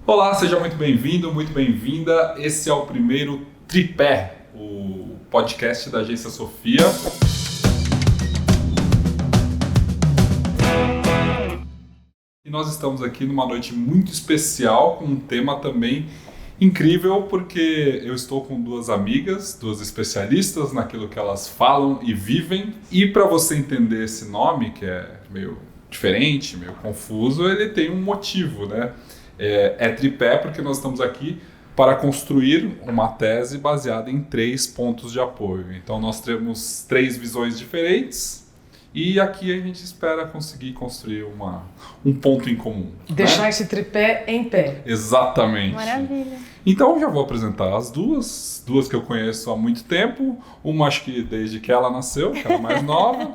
Olá, seja muito bem-vindo, muito bem-vinda. Esse é o primeiro Tripé, o podcast da Agência Sofia. E nós estamos aqui numa noite muito especial, com um tema também incrível, porque eu estou com duas amigas, duas especialistas naquilo que elas falam e vivem. E para você entender esse nome, que é meio diferente, meio confuso, ele tem um motivo, né? É tripé porque nós estamos aqui para construir uma tese baseada em 3 pontos de apoio. Então nós temos 3 visões diferentes e aqui a gente espera conseguir construir um ponto em comum. Deixar esse tripé em pé. Exatamente. Maravilha. Então já vou apresentar as duas que eu conheço há muito tempo. Uma acho que desde que ela nasceu, que ela é mais nova,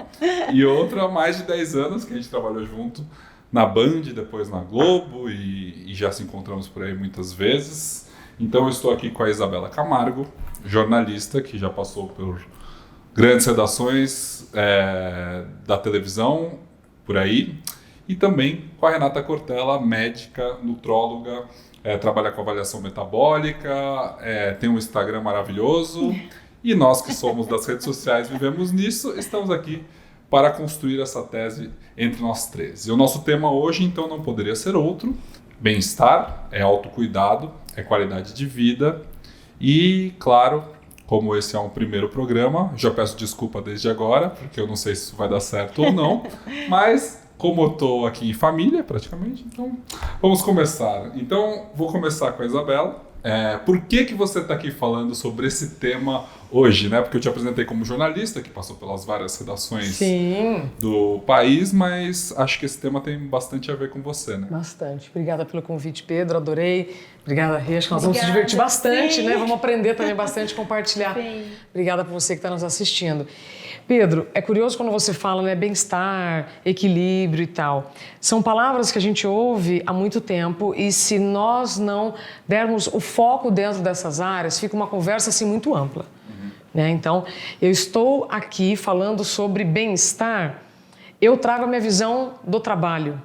e outra há mais de 10 anos, que a gente trabalhou junto na Band, depois na Globo, e já se encontramos por aí muitas vezes. Então eu estou aqui com a Isabela Camargo, jornalista que já passou por grandes redações da televisão por aí, e também com a Renata Cortella, médica, nutróloga, trabalha com avaliação metabólica, tem um Instagram maravilhoso, e nós que somos das redes sociais vivemos nisso, estamos aqui para construir essa tese entre nós três. E o nosso tema hoje, então, não poderia ser outro: bem-estar, é autocuidado, é qualidade de vida. E, claro, como esse é um primeiro programa, já peço desculpa desde agora, porque eu não sei se isso vai dar certo ou não, mas como eu estou aqui em família, praticamente, então vamos começar. Então, vou começar com a Isabela. Por que você está aqui falando sobre esse tema hoje, né? Porque eu te apresentei como jornalista, que passou pelas várias redações Sim. do país, mas acho que esse tema tem bastante a ver com você, né? Bastante. Obrigada pelo convite, Pedro. Adorei. Obrigada, Rê. Acho que nós vamos se Obrigada. divertir bastante, Sim. né? Vamos aprender também bastante, compartilhar. Sim. Obrigada por você que está nos assistindo. Pedro, é curioso quando você fala, né, bem-estar, equilíbrio e tal. São palavras que a gente ouve há muito tempo e se nós não dermos o foco dentro dessas áreas, fica uma conversa assim muito ampla. Né? Então, eu estou aqui falando sobre bem-estar, eu trago a minha visão do trabalho.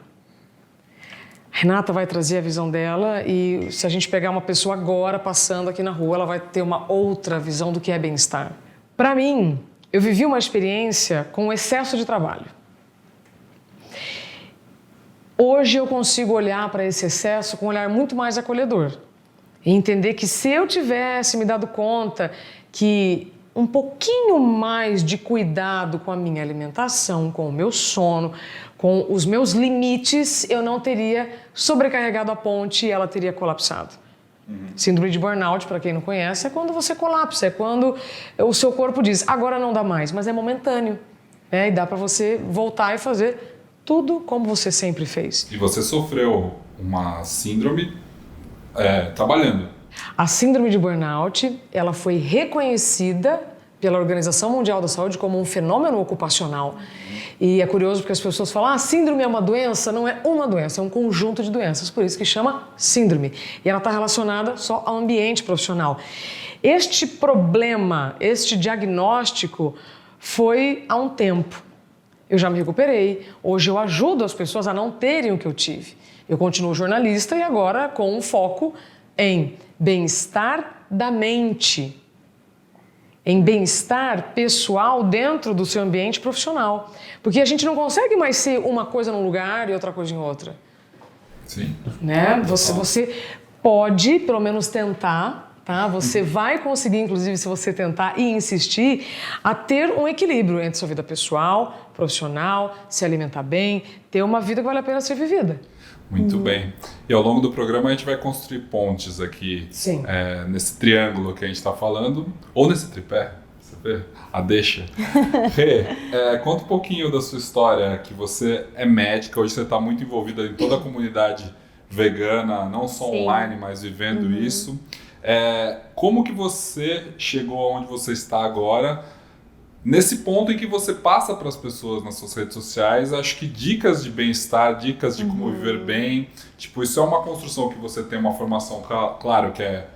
A Renata vai trazer a visão dela e se a gente pegar uma pessoa agora passando aqui na rua, ela vai ter uma outra visão do que é bem-estar. Para mim, eu vivi uma experiência com excesso de trabalho. Hoje eu consigo olhar para esse excesso com um olhar muito mais acolhedor e entender que se eu tivesse me dado conta que um pouquinho mais de cuidado com a minha alimentação, com o meu sono, com os meus limites, eu não teria sobrecarregado a ponte e ela teria colapsado. Síndrome de burnout, para quem não conhece, é quando você colapsa, é quando o seu corpo diz, agora não dá mais, mas é momentâneo. E dá para você voltar e fazer tudo como você sempre fez. E você sofreu uma síndrome trabalhando. A síndrome de burnout, ela foi reconhecida pela Organização Mundial da Saúde como um fenômeno ocupacional. E é curioso porque as pessoas falam, síndrome é uma doença? Não é uma doença, é um conjunto de doenças, por isso que chama síndrome. E ela está relacionada só ao ambiente profissional. Este problema, este diagnóstico foi há um tempo. Eu já me recuperei, hoje eu ajudo as pessoas a não terem o que eu tive. Eu continuo jornalista e agora com um foco em bem-estar da mente, em bem-estar pessoal dentro do seu ambiente profissional. Porque a gente não consegue mais ser uma coisa num lugar e outra coisa em outra. Sim. Né? Você pode, pelo menos, tentar, tá? Você vai conseguir, inclusive, se você tentar e insistir, a ter um equilíbrio entre sua vida pessoal, profissional, se alimentar bem, ter uma vida que vale a pena ser vivida. Muito bem. E ao longo do programa a gente vai construir pontes aqui, nesse triângulo que a gente está falando, ou nesse tripé, você vê? A deixa. Rê, conta um pouquinho da sua história, que você é médica, hoje você está muito envolvida em toda a comunidade vegana, não só Sim. online, mas vivendo isso. Como que você chegou aonde você está agora? Nesse ponto em que você passa para as pessoas nas suas redes sociais, acho que dicas de bem-estar, dicas de como viver bem, tipo, isso é uma construção que você tem uma formação, claro, que é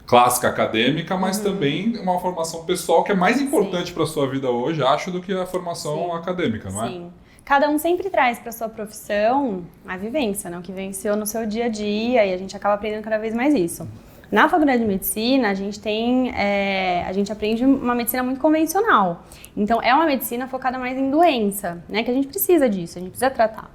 clássica acadêmica, mas também uma formação pessoal que é mais importante para a sua vida hoje, acho, do que a formação acadêmica, não é? Sim. cada um sempre traz para sua profissão a vivência, né? O que venceu no seu dia a dia, e a gente acaba aprendendo cada vez mais isso. Na faculdade de medicina, a gente aprende uma medicina muito convencional. Então, é uma medicina focada mais em doença, né? Que a gente precisa disso, a gente precisa tratar.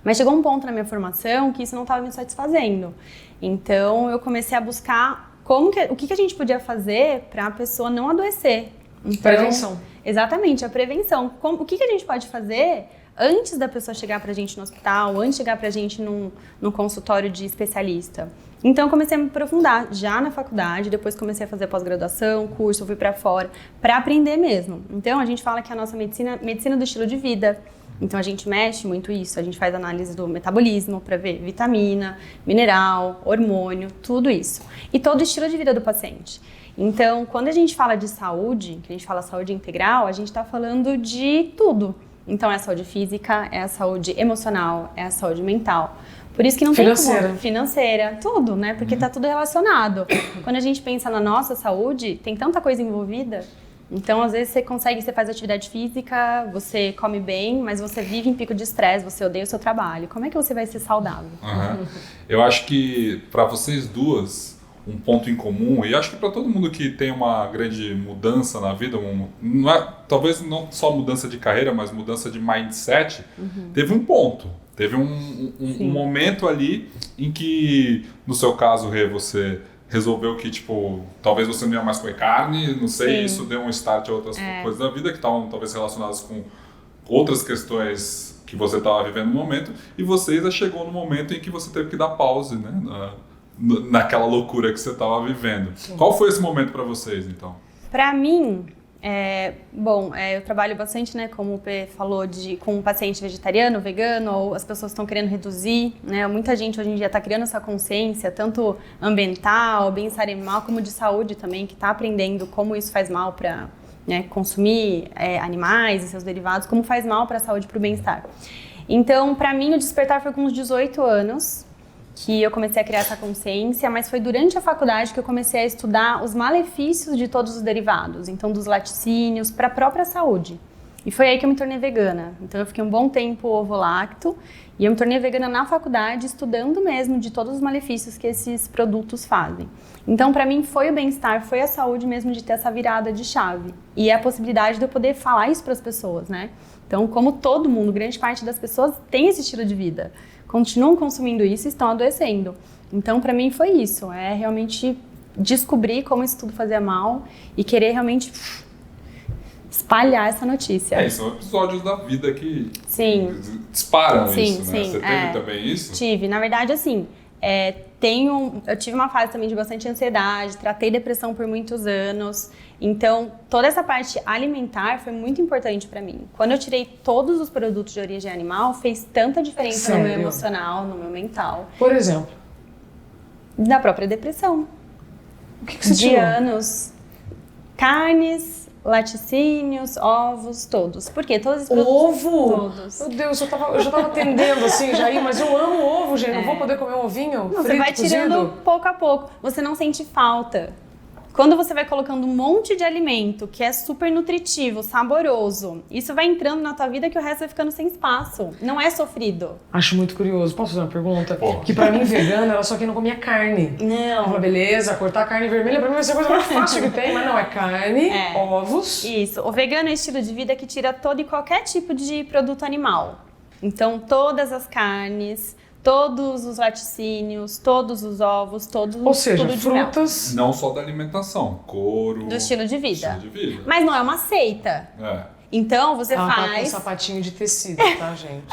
Mas chegou um ponto na minha formação que isso não estava me satisfazendo. Então, eu comecei a buscar o que a gente podia fazer para a pessoa não adoecer. Então, prevenção. Exatamente, a prevenção. O que a gente pode fazer antes da pessoa chegar pra gente no hospital, antes de chegar pra gente no consultório de especialista. Então, eu comecei a me aprofundar já na faculdade, depois comecei a fazer pós-graduação, curso, fui pra fora, pra aprender mesmo. Então, a gente fala que a nossa medicina do estilo de vida. Então, a gente mexe muito isso, a gente faz análise do metabolismo para ver vitamina, mineral, hormônio, tudo isso. E todo o estilo de vida do paciente. Então, quando a gente fala de saúde, que a gente fala saúde integral, a gente está falando de tudo. Então, é a saúde física, é a saúde emocional, é a saúde mental. Por isso que não tem como... Financeira, tudo, né? Porque tá tudo relacionado. Quando a gente pensa na nossa saúde, tem tanta coisa envolvida. Então, às vezes, você faz atividade física, você come bem, mas você vive em pico de estresse, você odeia o seu trabalho. Como é que você vai ser saudável? Eu acho que, para vocês duas, um ponto em comum, e acho que para todo mundo que tem uma grande mudança na vida, talvez não só mudança de carreira, mas mudança de mindset, teve um ponto. Teve um momento ali em que, no seu caso, Rê, você resolveu que, tipo, talvez você não ia mais comer carne, não sei, Sim. Isso deu um start a outras coisas da vida que estavam talvez relacionadas com outras questões que você estava vivendo no momento, e você já chegou no momento em que você teve que dar pause, né, naquela loucura que você estava vivendo. Sim. Qual foi esse momento para vocês, então? Para mim, eu trabalho bastante, né, como o P falou, com um paciente vegetariano, vegano, ou as pessoas estão querendo reduzir, né, muita gente hoje em dia está criando essa consciência, tanto ambiental, bem-estar animal, como de saúde também, que está aprendendo como isso faz mal para, né, consumir animais e seus derivados, como faz mal para a saúde e para o bem-estar. Então, para mim, o despertar foi com uns 18 anos, que eu comecei a criar essa consciência, mas foi durante a faculdade que eu comecei a estudar os malefícios de todos os derivados, então dos laticínios, para a própria saúde. E foi aí que eu me tornei vegana. Então eu fiquei um bom tempo ovo-lacto e eu me tornei vegana na faculdade, estudando mesmo de todos os malefícios que esses produtos fazem. Então para mim foi o bem-estar, foi a saúde mesmo de ter essa virada de chave. E a possibilidade de eu poder falar isso para as pessoas, né? Então, como todo mundo, grande parte das pessoas tem esse estilo de vida, continuam consumindo isso e estão adoecendo. Então, para mim foi isso, realmente descobrir como isso tudo fazia mal e querer realmente espalhar essa notícia. São episódios da vida que disparam isso, né? Você teve também isso? Tive, na verdade, assim, eu tive uma fase também de bastante ansiedade, tratei depressão por muitos anos, então toda essa parte alimentar foi muito importante pra mim. Quando eu tirei todos os produtos de origem animal, fez tanta diferença no meu emocional, no meu mental. Por exemplo? Da própria depressão. O que você tirou? De anos, carnes, laticínios, ovos, todos. Por quê? Todos os produtos. Ovo? Todos. Meu Deus, eu já tava atendendo assim, Jair, mas eu amo ovo, gente. Não vou poder comer um ovinho? Não, você vai tirando pouco a pouco. Você não sente falta. Quando você vai colocando um monte de alimento que é super nutritivo, saboroso, isso vai entrando na tua vida que o resto vai ficando sem espaço. Não é sofrido. Acho muito curioso. Posso fazer uma pergunta? Pô. Que pra mim, vegana, era só quem não comia carne. Não. Beleza, cortar carne vermelha pra mim vai ser a coisa mais fácil que tem, mas não, é carne, ovos. Isso. O vegano é estilo de vida que tira todo e qualquer tipo de produto animal. Então, todas as carnes, todos os laticínios, todos os ovos, Ou seja, tudo de frutas. Não só da alimentação, couro. do estilo de vida. Estilo de vida. Mas não é uma seita. Então você Ela faz. tá com um sapatinho de tecido, tá, gente?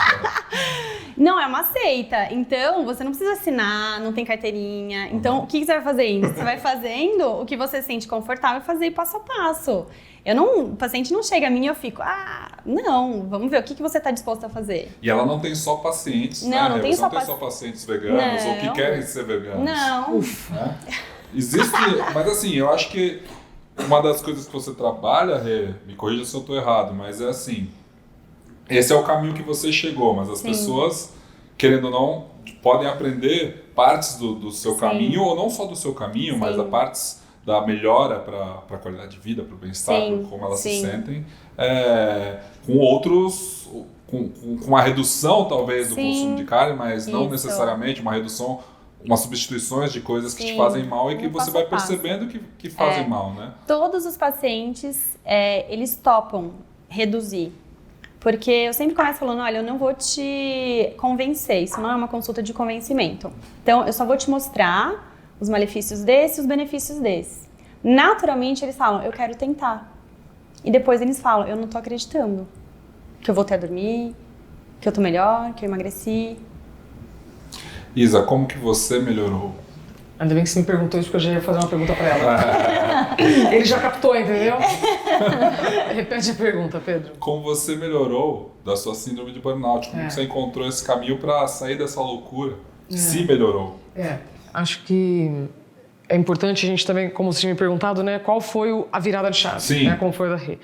Não é uma seita. Então você não precisa assinar, não tem carteirinha. Então o que você vai fazendo? Você vai fazendo o que você sente confortável e fazer passo a passo. O paciente não chega a mim e eu fico, não, vamos ver o que você está disposto a fazer. E ela não tem só pacientes, não, né? Não tem só pacientes veganos ou que querem ser veganos. Não. Né? Existe, mas assim, eu acho que uma das coisas que você trabalha, Rê, me corrija se eu estou errado, mas é assim, esse é o caminho que você chegou, mas as pessoas, querendo ou não, podem aprender partes do seu caminho, ou não só do seu caminho, mas a partes da melhora para a qualidade de vida, para o bem-estar, como elas se sentem, com com uma redução, talvez, do Sim, consumo de carne, mas não isso. necessariamente uma redução, umas substituições de coisas que te Sim, fazem mal e que um você passo vai a passo. percebendo que fazem mal, né? Todos os pacientes, eles topam reduzir. Porque eu sempre começo falando, olha, eu não vou te convencer, isso não é uma consulta de convencimento. Então, eu só vou te mostrar os malefícios desse e os benefícios desse. Naturalmente, eles falam, eu quero tentar. E depois eles falam, eu não tô acreditando que eu voltei a dormir, que eu tô melhor, que eu emagreci. Isa, como que você melhorou? Ainda bem que você me perguntou isso, porque eu já ia fazer uma pergunta para ela. Ele já captou, entendeu? Repete a pergunta, Pedro. Como você melhorou da sua síndrome de burnout? Como que você encontrou esse caminho para sair dessa loucura? Se melhorou? Acho que é importante a gente também, como você tinha me perguntado, né? Qual foi a virada de chave? Sim. Né, como foi da Rê.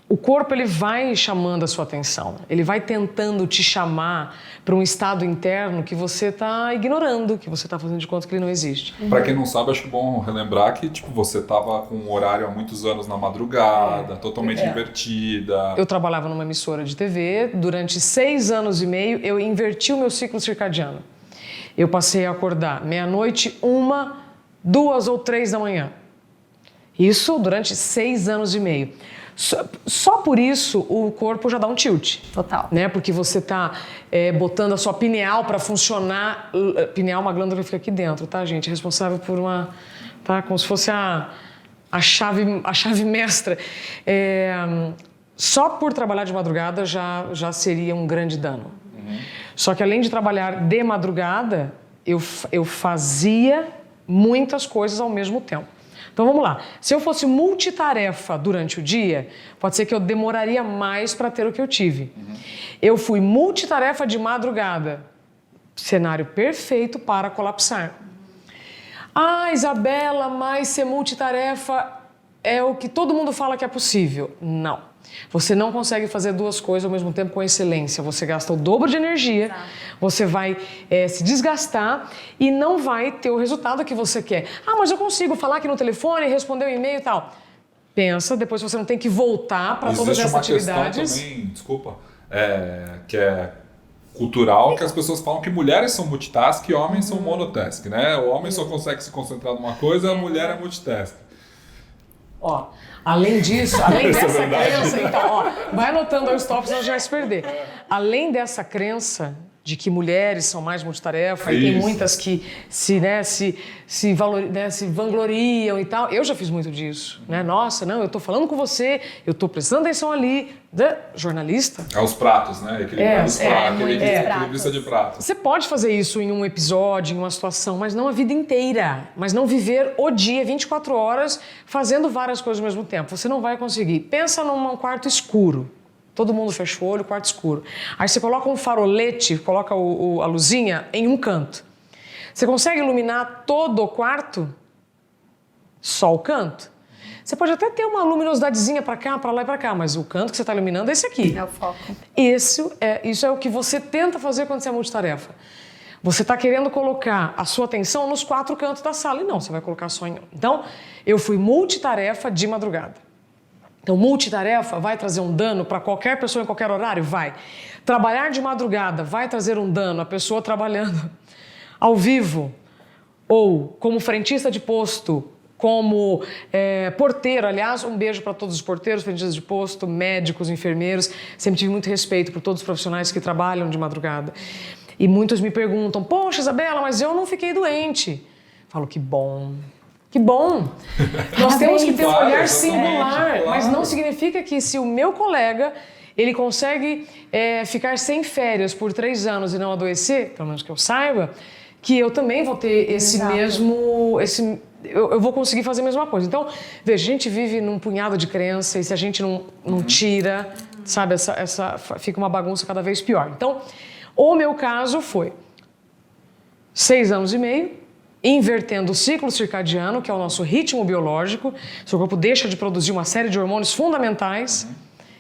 O corpo, ele vai chamando a sua atenção. Ele vai tentando te chamar para um estado interno que você está ignorando, que você está fazendo de conta que ele não existe. Para quem não sabe, acho que é bom relembrar que tipo, você estava com um horário há muitos anos na madrugada, totalmente invertida. Eu trabalhava numa emissora de TV. Durante 6 anos e meio, eu inverti o meu ciclo circadiano. Eu passei a acordar meia-noite, 1, 2 ou 3 da manhã. Isso durante 6 anos e meio. Só por isso o corpo já dá um tilt. Total. Né? Porque você está botando a sua pineal para funcionar. Pineal é uma glândula que fica aqui dentro, tá, gente? É responsável por uma... Tá? Como se fosse a chave mestra. Só por trabalhar de madrugada já seria um grande dano. Só que além de trabalhar de madrugada, eu fazia muitas coisas ao mesmo tempo. Então vamos lá, se eu fosse multitarefa durante o dia, pode ser que eu demoraria mais para ter o que eu tive. Eu fui multitarefa de madrugada, cenário perfeito para colapsar. Ah, Isabela, mas ser multitarefa é o que todo mundo fala que é possível. Não. Você não consegue fazer 2 coisas ao mesmo tempo com excelência. Você gasta o dobro de energia, você vai se desgastar e não vai ter o resultado que você quer. Ah, mas eu consigo falar aqui no telefone, responder um e-mail e tal. Pensa, depois você não tem que voltar para todas essas atividades. Existe uma questão também, desculpa, que é cultural, que as pessoas falam que mulheres são multitask e homens são monotask, né? O homem só consegue se concentrar numa coisa, a mulher é multitask. Ó, além disso, além dessa crença, então, ó, vai anotando aí os tópicos, senão já vai se perder. Além dessa crença de que mulheres são mais multitarefa e tem muitas que se vangloriam e tal. Eu já fiz muito disso, né? Nossa, não, eu tô falando com você, eu tô prestando atenção ali. Jornalista. Os pratos, né? Equilibrista de pratos. Você pode fazer isso em um episódio, em uma situação, mas não a vida inteira. Mas não viver o dia, 24 horas, fazendo várias coisas ao mesmo tempo. Você não vai conseguir. Pensa num quarto escuro. Todo mundo fecha o olho, quarto escuro. Aí você coloca um farolete, coloca a luzinha em um canto. Você consegue iluminar todo o quarto? Só o canto? Você pode até ter uma luminosidadezinha para cá, para lá e para cá, mas o canto que você está iluminando é esse aqui. É o foco. Isso é o que você tenta fazer quando você é multitarefa. Você está querendo colocar a sua atenção nos 4 cantos da sala e não, você vai colocar só em um. Então, eu fui multitarefa de madrugada. Então, multitarefa vai trazer um dano para qualquer pessoa em qualquer horário? Vai. Trabalhar de madrugada vai trazer um dano a pessoa trabalhando ao vivo ou como frentista de posto, como porteiro. Aliás, um beijo para todos os porteiros, frentistas de posto, médicos, enfermeiros. Sempre tive muito respeito por todos os profissionais que trabalham de madrugada. E muitos me perguntam, poxa, Isabela, mas eu não fiquei doente. Falo, que bom. Que bom! Nós temos que ter um olhar singular, mas não significa que se o meu colega ele consegue ficar sem férias por 3 anos e não adoecer, pelo menos que eu saiba, que eu também vou ter esse mesmo... Eu vou conseguir fazer a mesma coisa. Então, veja, a gente vive num punhado de crença e se a gente não tira, sabe, fica uma bagunça cada vez pior. Então, o meu caso foi 6 anos e meio, invertendo o ciclo circadiano, que é o nosso ritmo biológico. Seu corpo deixa de produzir uma série de hormônios fundamentais,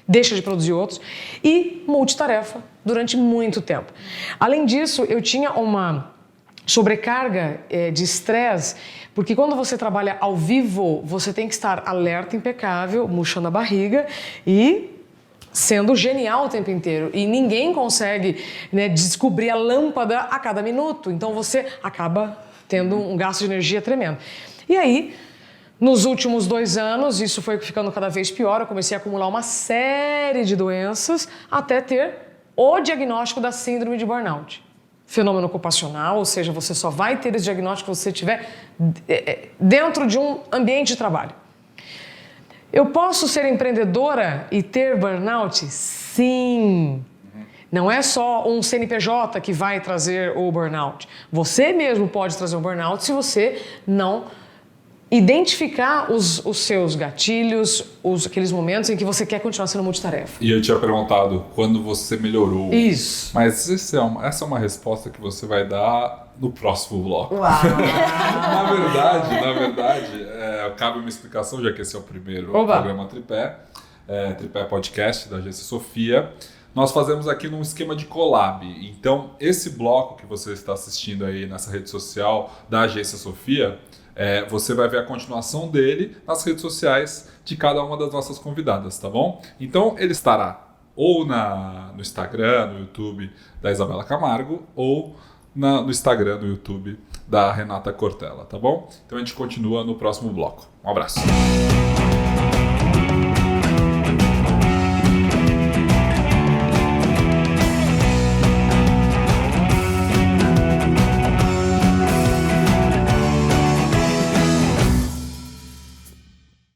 deixa de produzir outros, e multitarefa durante muito tempo. Além disso, eu tinha uma sobrecarga de estresse, porque quando você trabalha ao vivo, você tem que estar alerta, impecável, murchando a barriga e sendo genial o tempo inteiro. E ninguém consegue, né, descobrir a lâmpada a cada minuto. Então você acaba tendo um gasto de energia tremendo. E aí, nos últimos 2 anos, isso foi ficando cada vez pior. Eu comecei a acumular uma série de doenças até ter o diagnóstico da síndrome de burnout. Fenômeno ocupacional, ou seja, você só vai ter esse diagnóstico se você estiver dentro de um ambiente de trabalho. Eu posso ser empreendedora e ter burnout? Sim. Não é só um CNPJ que vai trazer o burnout. Você mesmo pode trazer um burnout se você não identificar os seus gatilhos, aqueles momentos em que você quer continuar sendo multitarefa. E eu tinha perguntado quando você melhorou. Isso. Mas essa é uma resposta que você vai dar no próximo bloco. Uau. Na verdade, cabe uma explicação, já que esse é o primeiro programa Tripé, Tripé Podcast da Agência Sofia. Nós fazemos aqui num esquema de collab. Então, esse bloco que você está assistindo aí nessa rede social da Agência Sofia, você vai ver a continuação dele nas redes sociais de cada uma das nossas convidadas, tá bom? Então, ele estará ou no Instagram, no YouTube da Isabela Camargo, ou no Instagram, no YouTube da Renata Cortella, tá bom? Então, a gente continua no próximo bloco. Um abraço.